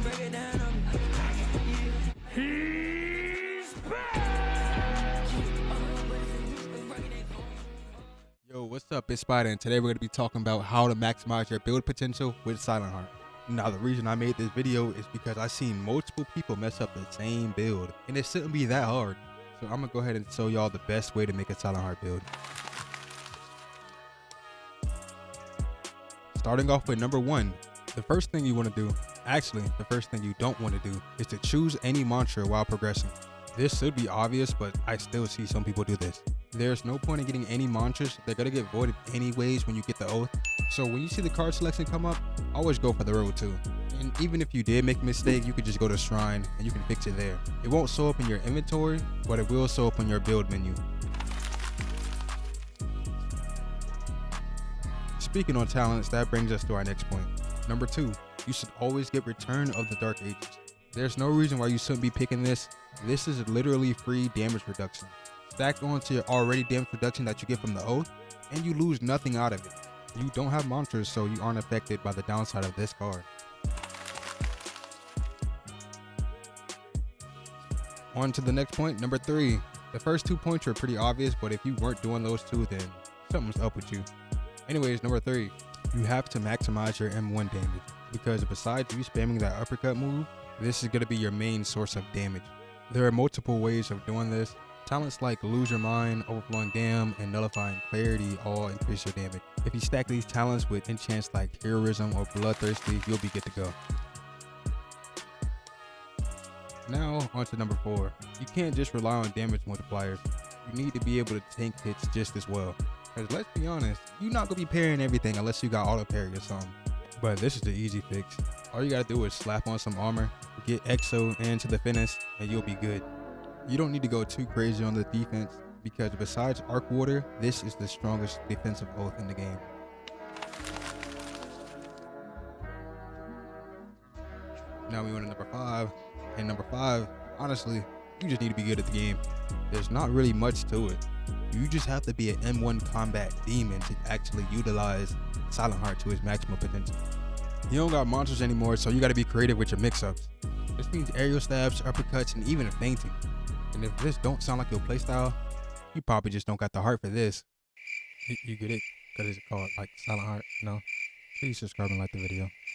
He's back! Yo, what's up? It's Spida, and today we're going to be talking about how to maximize your build potential with Silentheart. Now, the reason I made this video is because I've seen multiple people mess up the same build, and it shouldn't be that hard. So I'm going to go ahead and show y'all the best way to make a Silentheart build. Starting off with number 1, the first thing you want to do, actually the first thing you don't want to do, is to choose any mantra while progressing. This should be obvious, but I still see some people do this. There's no point in getting any mantras, they're going to get voided anyways when you get the oath. So when you see the card selection come up, always go for the road 2. And even if you did make a mistake, you could just go to Shrine and you can fix it there. It won't show up in your inventory, but it will show up on your build menu. Speaking on talents, that brings us to our next point. Number 2, you should always get Return of the Dark Ages. There's no reason why you shouldn't be picking this. This is literally free damage reduction. Stacked onto your already damage reduction that you get from the oath, and you lose nothing out of it. You don't have mantras, so you aren't affected by the downside of this card. On to the next point, number 3. The first 2 points are pretty obvious, but if you weren't doing those 2, then something's up with you. Anyways, number 3, you have to maximize your M1 damage, because besides you spamming that uppercut move, this is going to be your main source of damage. There are multiple ways of doing this. Talents like Lose Your Mind, Overflowing Dam, and Nullifying Clarity all increase your damage. If you stack these talents with enchants like Heroism or Bloodthirsty, you'll be good to go. Now, on to number 4. You can't just rely on damage multipliers. You need to be able to tank hits just as well. Because let's be honest, you're not going to be parrying everything unless you got auto parry or something. But this is the easy fix. All you got to do is slap on some armor, get Exo into the finish, and you'll be good. You don't need to go too crazy on the defense, because besides Arc Water, this is the strongest defensive oath in the game. Now we on to number 5, and number 5, honestly, you just need to be good at the game. There's not really much to it. You just have to be an M1 combat demon to actually utilize Silentheart to his maximum potential. You don't got monsters anymore, so you got to be creative with your mix-ups. This means aerial stabs, uppercuts, and even fainting. And if this don't sound like your playstyle, you probably just don't got the heart for this. You get it? Because it's called like Silentheart, no? Please subscribe and like the video.